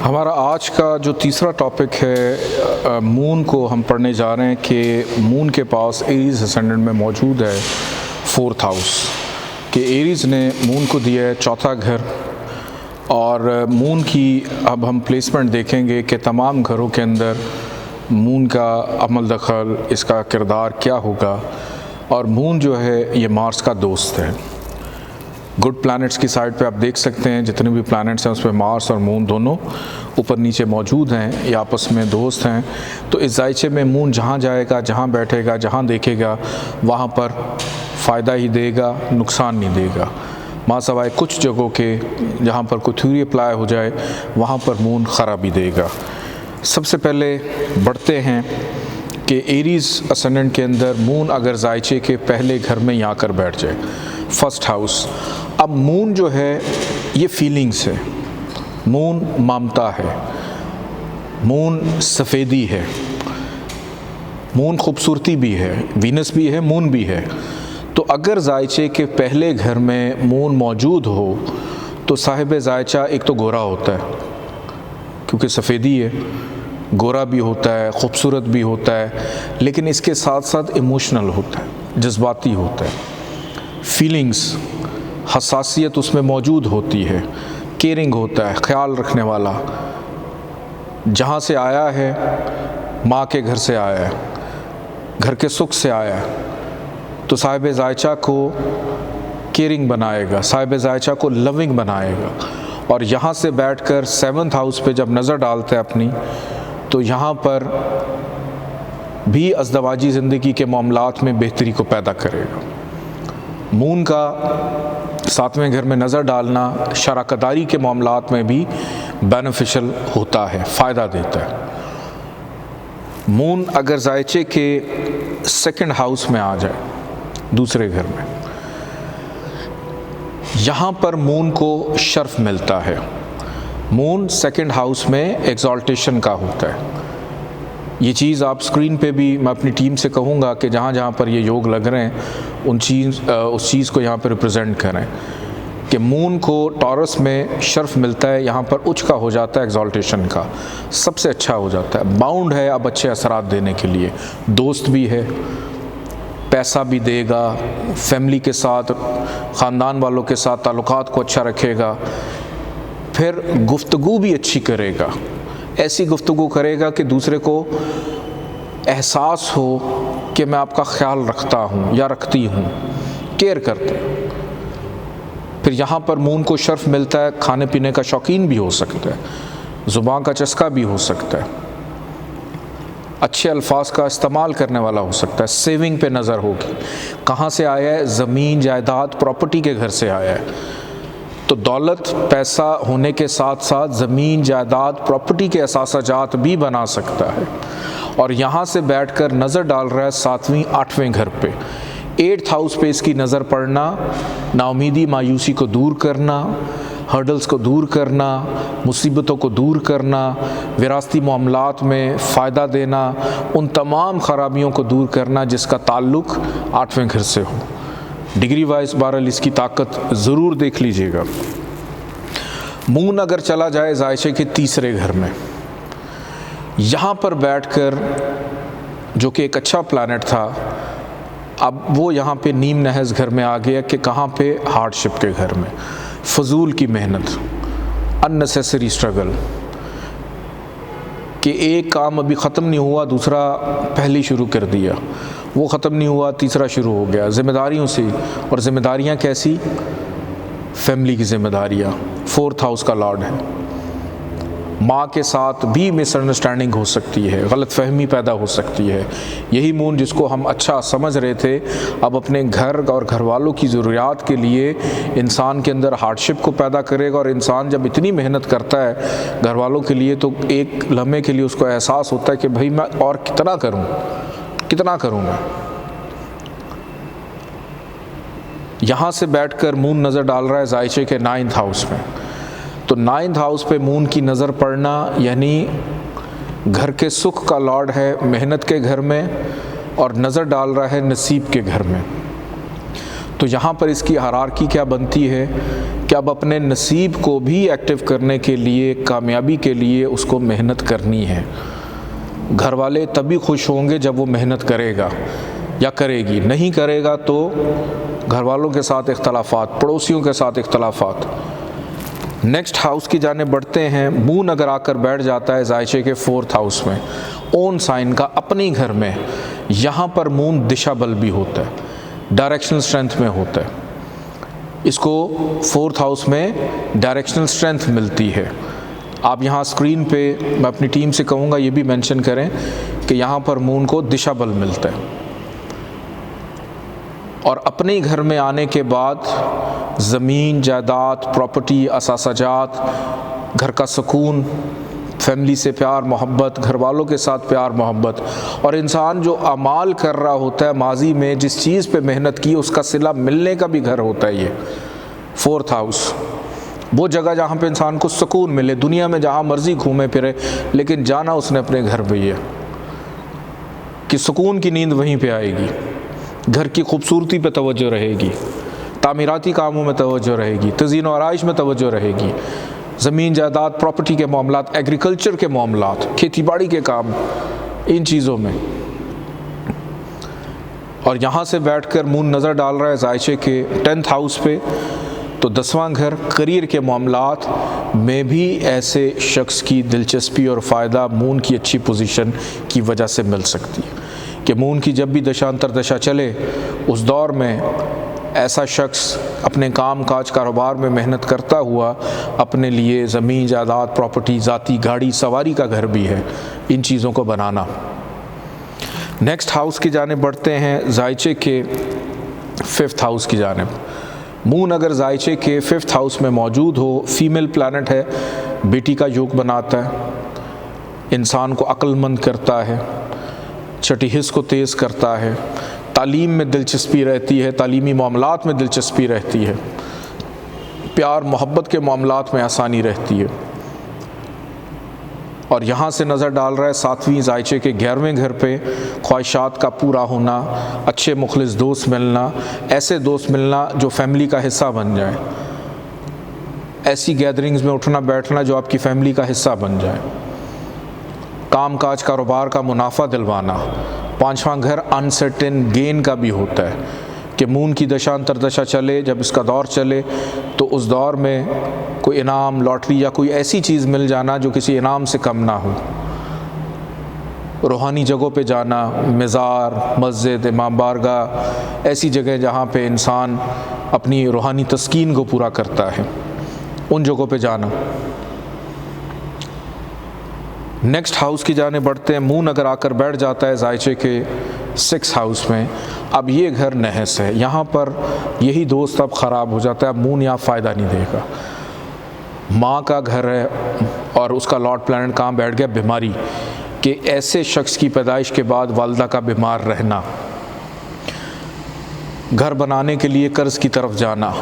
हमारा आज का जो तीसरा टॉपिक है, मून को हम पढ़ने जा रहे हैं कि मून के पास एरीज असेंडेंट में मौजूद है फोर्थ हाउस, कि एरीज ने मून को दिया है चौथा घर। और मून की अब हम प्लेसमेंट देखेंगे कि तमाम घरों के अंदर मून का अमल दखल, इसका किरदार क्या होगा। और मून जो है ये मार्स का दोस्त है। गुड प्लैनेट्स की साइड पे आप देख सकते हैं जितने भी प्लैनेट्स हैं उसमें मार्स और मून दोनों ऊपर नीचे मौजूद हैं, ये आपस में दोस्त हैं। तो इस जायचे में मून जहाँ जाएगा, जहाँ बैठेगा, जहाँ देखेगा वहाँ पर फ़ायदा ही देगा, नुकसान नहीं देगा। माँ सवाए कुछ जगहों के जहाँ पर कोई थ्योरी अप्लाई हो जाए वहाँ पर मून खराबी देगा। सबसे पहले बढ़ते हैं कि एरीज असेंडेंट के अंदर मून अगर जायचे के पहले घर में यहाँ कर बैठ जाए, फर्स्ट हाउस। अब मून जो है ये फीलिंग्स है, मून ममता है, मून सफ़ेदी है, मून खूबसूरती भी है, वीनस भी है, मून भी है। तो अगर जायचे के पहले घर में मून मौजूद हो तो साहिब जायचा एक तो गोरा होता है क्योंकि सफ़ेदी है, गोरा भी होता है, खूबसूरत भी होता है, लेकिन इसके साथ साथ इमोशनल होता है, जज्बाती होता है, फीलिंग्स, हसासियत उसमें मौजूद होती है, केयरिंग होता है, ख्याल रखने वाला। जहाँ से आया है, माँ के घर से आया है, घर के सुख से आया है, तो साहिब जायचा को केयरिंग बनाएगा, साहिब जायचा को लविंग बनाएगा। और यहाँ से बैठकर सेवन्थ हाउस पे जब नज़र डालते हैं अपनी, तो यहाँ पर भी अज़दवाजी ज़िंदगी के मामलात में बेहतरी को पैदा करेगा। मून का सातवें घर में नज़र डालना शराकदारी के मामलात में भी बेनिफिशियल होता है, फ़ायदा देता है। मून अगर जायचे के सेकंड हाउस में आ जाए, दूसरे घर में, यहाँ पर मून को शर्फ मिलता है। मून सेकंड हाउस में एग्जॉल्टेशन का होता है। ये चीज़ आप स्क्रीन पे भी, मैं अपनी टीम से कहूँगा कि जहाँ जहाँ पर ये योग लग रहे हैं उस चीज़ को यहाँ पर रिप्रेजेंट करें कि मून को टॉरस में शर्फ मिलता है, यहाँ पर उच्च का हो जाता है, एग्जॉल्टेशन का सबसे अच्छा हो जाता है। बाउंड है अब अच्छे असरात देने के लिए, दोस्त भी है, पैसा भी देगा, फैमिली के साथ, ख़ानदान वालों के साथ ताल्लुकात को अच्छा रखेगा, फिर गुफ्तगू भी अच्छी करेगा, ऐसी गुफ्तगू करेगा कि दूसरे को एहसास हो कि मैं आपका ख्याल रखता हूँ या रखती हूँ, केयर करते हैं। फिर यहाँ पर मून को शर्फ मिलता है, खाने पीने का शौकीन भी हो सकता है, ज़ुबान का चस्का भी हो सकता है, अच्छे अल्फाज का इस्तेमाल करने वाला हो सकता है, सेविंग पे नज़र होगी। कहाँ से आया है? ज़मीन, जायदाद, प्रॉपर्टी के घर से आया है। तो दौलत, पैसा होने के साथ साथ ज़मीन, जायदाद, प्रॉपर्टी के असासाजात भी बना सकता है। और यहाँ से बैठकर नज़र डाल रहा है सातवीं आठवें घर पे, एट्थ हाउस पे इसकी नज़र पड़ना, नाउमीदी, मायूसी को दूर करना, हर्डल्स को दूर करना, मुसीबतों को दूर करना, विरासती मामलात में फ़ायदा देना, उन तमाम ख़राबियों को दूर करना जिसका ताल्लुक़ आठवें घर से हो। डिग्री वाइज बहरहाल इसकी ताकत ज़रूर देख लीजिएगा। मून अगर चला जाए जायचे के तीसरे घर में, यहाँ पर बैठकर, जो कि एक अच्छा प्लैनेट था, अब वो यहाँ पे नीम नहज़ घर में आ गया कि कहाँ पे? हार्डशिप के घर में, फजूल की मेहनत, अननेसेसरी स्ट्रगल, कि एक काम अभी ख़त्म नहीं हुआ दूसरा पहले शुरू कर दिया, वो ख़त्म नहीं हुआ तीसरा शुरू हो गया, ज़िम्मेदारियों से। और ज़िम्मेदारियाँ कैसी? फैमिली की ज़िम्मेदारियाँ, फोर्थ हाउस का लॉर्ड है। माँ के साथ भी मिसअंडरस्टैंडिंग हो सकती है, गलतफहमी पैदा हो सकती है। यही मून जिसको हम अच्छा समझ रहे थे, अब अपने घर और घर वालों की ज़रूरियात के लिए इंसान के अंदर हार्डशिप को पैदा करेगा। और इंसान जब इतनी मेहनत करता है घर वालों के लिए, तो एक लम्हे के लिए उसको एहसास होता है कि भाई मैं और कितना करूँ, कितना करूँ मैं। यहाँ से बैठकर मून नज़र डाल रहा है जायचे के नाइन्थ हाउस में। तो नाइन्थ हाउस पे मून की नज़र पड़ना यानी घर के सुख का लॉर्ड है, मेहनत के घर में, और नज़र डाल रहा है नसीब के घर में। तो यहाँ पर इसकी हायरार्की क्या बनती है कि अब अपने नसीब को भी एक्टिव करने के लिए, कामयाबी के लिए उसको मेहनत करनी है। घर वाले तभी खुश होंगे जब वो मेहनत करेगा या करेगी, नहीं करेगा तो घर वालों के साथ इख्तलाफात, पड़ोसियों के साथ इख्तलाफात। नेक्स्ट हाउस की जानिब बढ़ते हैं। मून अगर आकर बैठ जाता है जायचे के 4th हाउस में, ओन साइन का, अपने घर में, यहाँ पर मून दिशा बल भी होता है, डायरेक्शनल स्ट्रेंथ में होता है। इसको 4th हाउस में डायरेक्शनल स्ट्रेंथ मिलती है। आप यहाँ स्क्रीन पे मैं अपनी टीम से कहूँगा ये भी मेंशन करें कि यहाँ पर मून को दिशा बल मिलता है। और अपने घर में आने के बाद ज़मीन, जायदाद, प्रॉपर्टी, असासाजात, घर का सुकून, फैमिली से प्यार मोहब्बत, घर वालों के साथ प्यार मोहब्बत, और इंसान जो अमाल कर रहा होता है माजी में, जिस चीज़ पे मेहनत की उसका सिला मिलने का भी घर होता है ये 4th हाउस। वो जगह जहाँ पे इंसान को सुकून मिले, दुनिया में जहाँ मर्ज़ी घूमे फिरे, लेकिन जाना उसने अपने घर पे ही है कि सुकून की नींद वहीं पे आएगी। घर की खूबसूरती पे तवज्जो रहेगी, तामीराती कामों में तवज्जो रहेगी, तज़ीन व आराइश में तवज्जो रहेगी, ज़मीन जायदाद, प्रॉपर्टी के मामलात, एग्रीकल्चर के मामलात, खेती बाड़ी के काम, इन चीज़ों में। और यहाँ से बैठकर मून नज़र डाल रहा है जायचे के 10th हाउस पे, तो 10वां घर करियर के मामलात में भी ऐसे शख्स की दिलचस्पी और फ़ायदा मून की अच्छी पोजीशन की वजह से मिल सकती है कि मून की जब भी दशांतर दशा चले, उस दौर में ऐसा शख्स अपने काम काज कारोबार में मेहनत करता हुआ अपने लिए ज़मीन जायदाद, प्रॉपर्टी, ज़ाती गाड़ी सवारी का घर भी है, इन चीज़ों को बनाना। नेक्स्ट हाउस की जानिब बढ़ते हैं, जायचे के 5th हाउस की जानिब। मून अगर जायचे के 5th हाउस में मौजूद हो, फीमेल प्लैनेट है, बेटी का योग बनाता है, इंसान को अक्लमंद करता है, छठी हिस्स को तेज़ करता है, तालीम में दिलचस्पी रहती है, तालीमी मामलात में दिलचस्पी रहती है, प्यार मोहब्बत के मामलात में आसानी रहती है। और यहाँ से नज़र डाल रहा है 7वीं जायचे के 11वें घर पे, ख्वाहिशात का पूरा होना, अच्छे मुखलिस दोस्त मिलना, ऐसे दोस्त मिलना जो फैमिली का हिस्सा बन जाए, ऐसी गैदरिंग्स में उठना बैठना जो आपकी फैमिली का हिस्सा बन जाए, काम काज कारोबार का मुनाफा दिलवाना। 5वां घर अनसर्टेन गेन का भी होता है कि मून की दशांतर दशा चले, जब इसका दौर चले तो उस दौर में कोई इनाम, लॉटरी या कोई ऐसी चीज़ मिल जाना जो किसी इनाम से कम ना हो। रूहानी जगहों पे जाना, मज़ार, मस्जिद, इमाम बारगाह, ऐसी जगह जहाँ पे इंसान अपनी रूहानी तस्कीन को पूरा करता है, उन जगहों पे जाना। नेक्स्ट हाउस की जाने बढ़ते हैं। मून अगर आकर बैठ जाता है जायचे के 6th हाउस में, अब ये घर नहस है, यहाँ पर यही दोस्त अब ख़राब हो जाता है, अब मून यहाँ फ़ायदा नहीं देगा। माँ का घर है और उसका लॉर्ड प्लैनेट कहाँ बैठ गया, बीमारी, कि ऐसे शख्स की पैदाइश के बाद वालदा का बीमार रहना, घर बनाने के लिए कर्ज़ की तरफ जाना,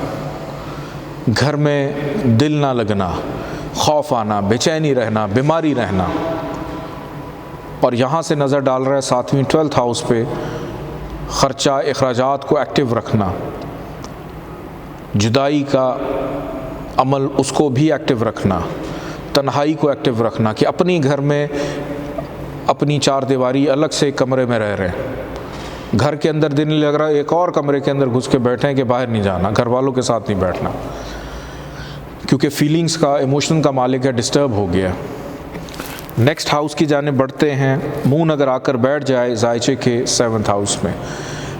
घर में दिल ना लगना, खौफ आना, बेचैनी रहना, बीमारी रहना। और यहाँ से नज़र डाल रहा है 7वीं 12th हाउस पे, ख़र्चा अखराजात को एक्टिव रखना, जुदाई का अमल उसको भी एक्टिव रखना, तन्हाई को एक्टिव रखना कि अपनी घर में अपनी 4 दीवारी अलग से एक कमरे में रह रहे हैं, घर के अंदर दिन नहीं लग रहा, एक और कमरे के अंदर घुस के बैठे हैं कि बाहर नहीं जाना, घर वालों के साथ नहीं बैठना, क्योंकि फीलिंग्स का, इमोशन का मालिक है, डिस्टर्ब हो गया। नेक्स्ट हाउस की जानिब बढ़ते हैं। मून अगर आकर बैठ जाए जायचे के 7th हाउस में,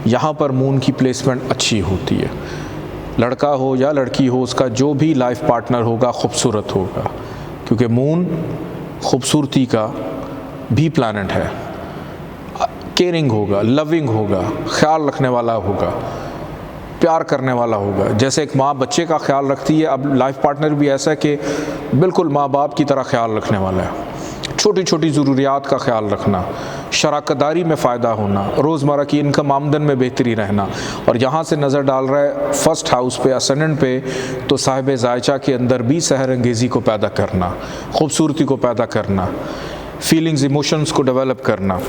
यहाँ पर मून की प्लेसमेंट अच्छी होती है, लड़का हो या लड़की हो, उसका जो भी लाइफ पार्टनर होगा खूबसूरत होगा, क्योंकि मून खूबसूरती का भी प्लैनेट है, केयरिंग होगा, लविंग होगा, ख्याल रखने वाला होगा, प्यार करने वाला होगा। जैसे एक माँ बच्चे का ख्याल रखती है, अब लाइफ पार्टनर भी ऐसा है कि बिल्कुल माँ बाप की तरह ख्याल रखने वाला है, छोटी छोटी ज़रूरियात का ख्याल रखना, शराकतदारी में फ़ायदा होना, रोज़मर्रा की इनकम आमदन में बेहतरी रहना। और यहाँ से नज़र डाल रहा है 1st हाउस पे, असेंडेंट पे, तो साहिब जायचा के अंदर भी सहर अंगेज़ी को पैदा करना, खूबसूरती को पैदा करना, फीलिंग्स, इमोशंस को डेवलप करना।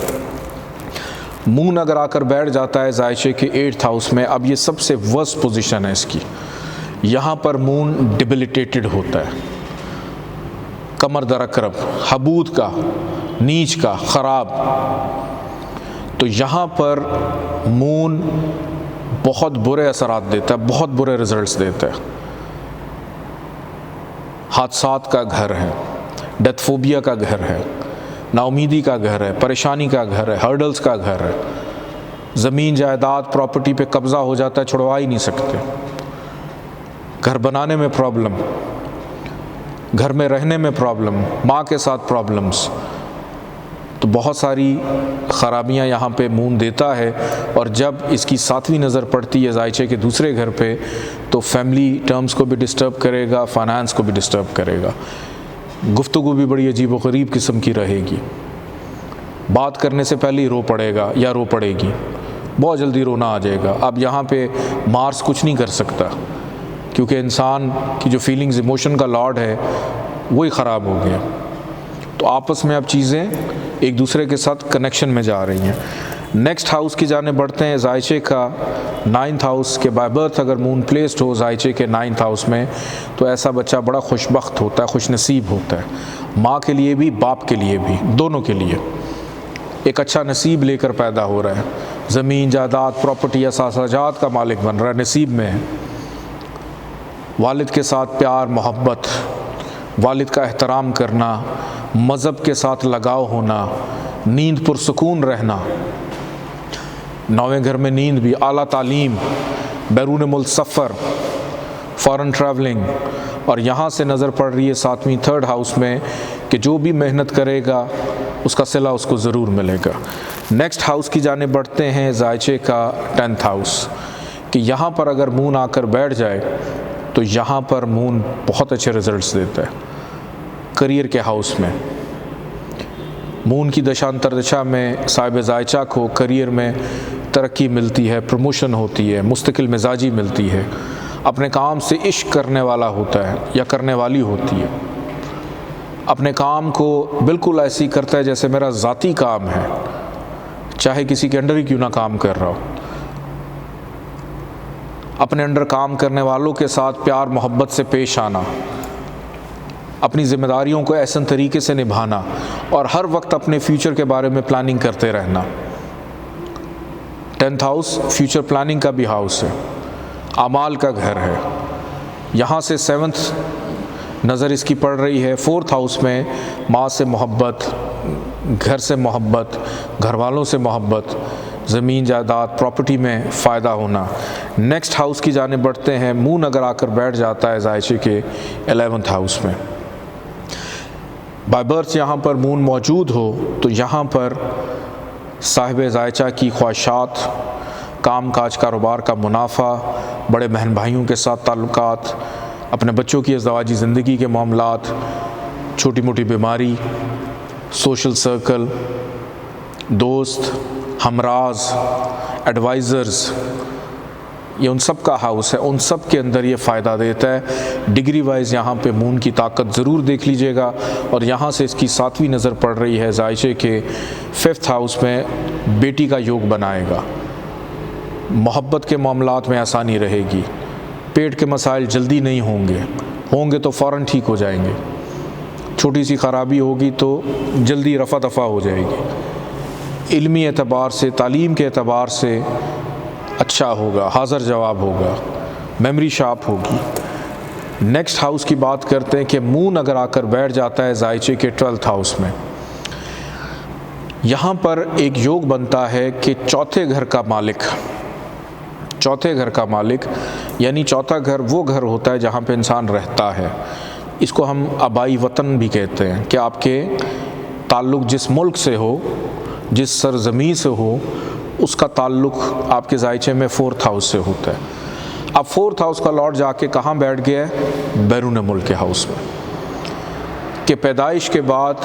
मून अगर आकर बैठ जाता है जायचे के 8th हाउस में, अब ये सबसे वर्स्ट पोजीशन है इसकी, यहाँ पर मून डिबिलिटेटेड होता है, कमर दरकरब, हबूद का, नीच का, ख़राब। तो यहाँ पर मून बहुत बुरे असरात देता है, बहुत बुरे रिजल्ट्स देता है। हादसात का घर है, डेथ फोबिया का घर है, नाउमीदी का घर है, परेशानी का घर है, हर्डल्स का घर है। ज़मीन जायदाद प्रॉपर्टी पे कब्ज़ा हो जाता है, छुड़वा ही नहीं सकते। घर बनाने में प्रॉब्लम, घर में रहने में प्रॉब्लम, माँ के साथ प्रॉब्लम्स। तो बहुत सारी ख़राबियाँ यहाँ पे मून देता है। और जब इसकी 7वीं नज़र पड़ती है ज़ायचे के दूसरे घर पे, तो फैमिली टर्म्स को भी डिस्टर्ब करेगा, फाइनेंस को भी डिस्टर्ब करेगा। गुफ्तगू भी बड़ी अजीब व गरीब किस्म की रहेगी। बात करने से पहले ही रो पड़ेगा या रो पड़ेगी, बहुत जल्दी रोना आ जाएगा। अब यहाँ पे मार्स कुछ नहीं कर सकता, क्योंकि इंसान की जो फीलिंग्स, इमोशन का लॉर्ड है वही ख़राब हो गया। तो आपस में अब चीज़ें एक दूसरे के साथ कनेक्शन में जा रही हैं। नेक्स्ट हाउस की जाने बढ़ते हैं। ज़ायचे का 9th हाउस के बाय बर्थ अगर मून प्लेस्ड हो ज़ायचे के 9th हाउस में, तो ऐसा बच्चा बड़ा खुशबख्त होता है, खुशनसीब होता है। माँ के लिए भी, बाप के लिए भी, दोनों के लिए एक अच्छा नसीब लेकर पैदा हो रहा है। ज़मीन जायदाद प्रॉपर्टी या सासाजात का मालिक बन रहा है, नसीब में है। वालिद के साथ प्यार मोहब्बत, वालिद का एहतराम करना, मज़हब के साथ लगाव होना, नींद पुरसुकून रहना। 9वें घर में नींद भी, आला तालीम, बैरून मुल्क सफ़र, फ़ॉरेन ट्रैवलिंग। और यहाँ से नज़र पड़ रही है 7वीं 3rd हाउस में कि जो भी मेहनत करेगा उसका सिला उसको ज़रूर मिलेगा। नेक्स्ट हाउस की जाने बढ़ते हैं। ज़ायचे का 10th हाउस, कि यहाँ पर अगर मून आकर बैठ जाए तो यहाँ पर मून बहुत अच्छे रिजल्ट्स देता है। करियर के हाउस में मून की दशा अंतरदशा में साहिब ज़ायचा को करियर में तरक्की मिलती है, प्रमोशन होती है, मुस्तकिल मिजाजी मिलती है, अपने काम से इश्क करने वाला होता है या करने वाली होती है, अपने काम को बिल्कुल ऐसे ही करता है जैसे मेरा ज़ाती काम है, चाहे किसी के अंडर ही क्यों ना काम कर रहा हो। अपने अंडर काम करने वालों के साथ प्यार मोहब्बत से पेश आना, अपनी ज़िम्मेदारियों को ऐसे तरीके से निभाना और हर वक्त अपने फ्यूचर के बारे में प्लानिंग करते रहना। 10th हाउस फ्यूचर प्लानिंग का भी हाउस है, अमाल का घर है। यहाँ से 7th नज़र इसकी पड़ रही है 4th हाउस में, माँ से मोहब्बत, घर से मोहब्बत, घर वालों से मोहब्बत, ज़मीन जायदाद प्रॉपर्टी में फ़ायदा होना। नेक्स्ट हाउस की जाने बढ़ते हैं। मून अगर आकर बैठ जाता है ज़ायचे के 11th हाउस में, बाय बर्थ यहाँ पर मून मौजूद हो, तो यहाँ पर साहिब ज़ायचा की ख्वाहिशात, काम काज कारोबार का मुनाफा, बड़े बहन भाइयों के साथ ताल्लुकात, अपने बच्चों की अज़दवाजी ज़िंदगी के मामलात, छोटी मोटी बीमारी, सोशल सर्कल, दोस्त, हमराज, एडवाइज़र्स, ये उन सब का हाउस है। उन सब के अंदर ये फ़ायदा देता है। डिग्री वाइज यहाँ पे मून की ताकत ज़रूर देख लीजिएगा। और यहाँ से इसकी 7वीं नज़र पड़ रही है ज़ायचे के 5th हाउस में, बेटी का योग बनाएगा। मोहब्बत के मामलात में आसानी रहेगी, पेट के मसाइल जल्दी नहीं होंगे तो फ़ौरन ठीक हो जाएंगे, छोटी सी ख़राबी होगी तो जल्दी रफ़ा दफ़ा हो जाएगी। इल्मी एतबार से, तालीम के एतबार से अच्छा होगा, हाज़र जवाब होगा, मेमोरी शार्प होगी। नेक्स्ट हाउस की बात करते हैं कि मून अगर आकर बैठ जाता है ज़ायचे के 12th हाउस में, यहाँ पर एक योग बनता है कि चौथे घर का मालिक यानी चौथा घर वो घर होता है जहाँ पे इंसान रहता है। इसको हम आबाई वतन भी कहते हैं, कि आपके ताल्लुक़ जिस मुल्क से हो, जिस सरज़मीं से हो, उसका ताल्लुक़ आपके ज़ायचे में 4th हाउस से होता है। अब 4th हाउस का लॉर्ड जाके कहाँ बैठ गया है? बैरून मुल्क के हाउस में। कि पैदाइश के बाद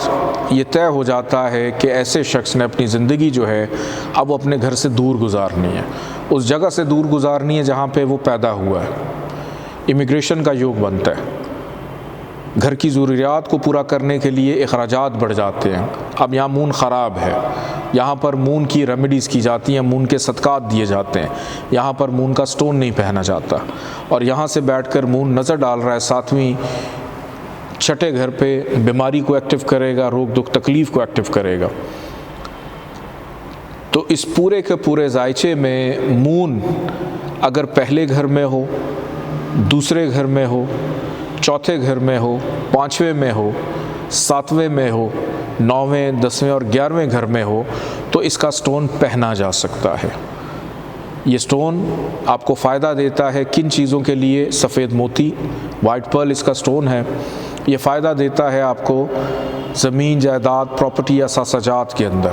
ये तय हो जाता है कि ऐसे शख्स ने अपनी ज़िंदगी जो है अब वो अपने घर से दूर गुजारनी है, उस जगह से दूर गुजारनी है जहाँ पे वो पैदा हुआ है। इमिग्रेशन का योग बनता है, घर की ज़रूरियात को पूरा करने के लिए अखराजात बढ़ जाते हैं। अब यहाँ मून ख़राब है, यहाँ पर मून की रेमेडीज़ की जाती हैं, मून के सदक़ात दिए जाते हैं, यहाँ पर मून का स्टोन नहीं पहना जाता। और यहाँ से बैठकर मून नज़र डाल रहा है 7वीं छठे घर पे, बीमारी को एक्टिव करेगा, रोग दुख तकलीफ़ को एक्टिव करेगा। तो इस पूरे के पूरे जायचे में मून अगर पहले घर में हो, दूसरे घर में हो, चौथे घर में हो, 5वें में हो, 7वें में हो, 9वें, 10वें और 11वें घर में हो, तो इसका स्टोन पहना जा सकता है। ये स्टोन आपको फ़ायदा देता है किन चीज़ों के लिए? सफ़ेद मोती, वाइट पर्ल इसका स्टोन है। ये फ़ायदा देता है आपको ज़मीन, जायदाद, प्रॉपर्टी या सासाजात के अंदर,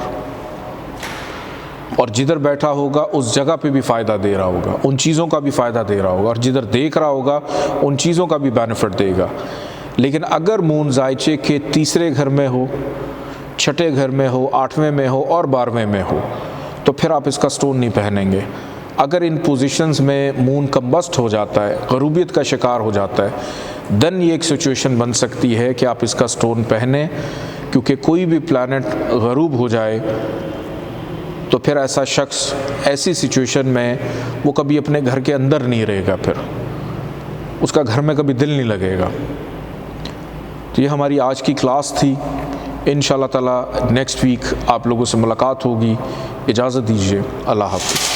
और जिधर बैठा होगा उस जगह पे भी फ़ायदा दे रहा होगा, उन चीज़ों का भी फ़ायदा दे रहा होगा, और जिधर देख रहा होगा उन चीज़ों का भी बेनिफिट देगा। लेकिन अगर मून जायचे के तीसरे घर में हो, छठे घर में हो, 8वें में हो और 12वें में हो, तो फिर आप इसका स्टोन नहीं पहनेंगे। अगर इन पोजीशंस में मून कम्बस्ट हो जाता है, गरूबियत का शिकार हो जाता है, देन ये एक सिचुएशन बन सकती है कि आप इसका स्टोन पहने, क्योंकि कोई भी प्लैनेट गरूब हो जाए तो फिर ऐसा शख्स ऐसी सिचुएशन में वो कभी अपने घर के अंदर नहीं रहेगा, फिर उसका घर में कभी दिल नहीं लगेगा। तो ये हमारी आज की क्लास थी। इंशाअल्लाह ताला नेक्स्ट वीक आप लोगों से मुलाकात होगी। इजाज़त दीजिए। अल्लाह हाफ़िज़।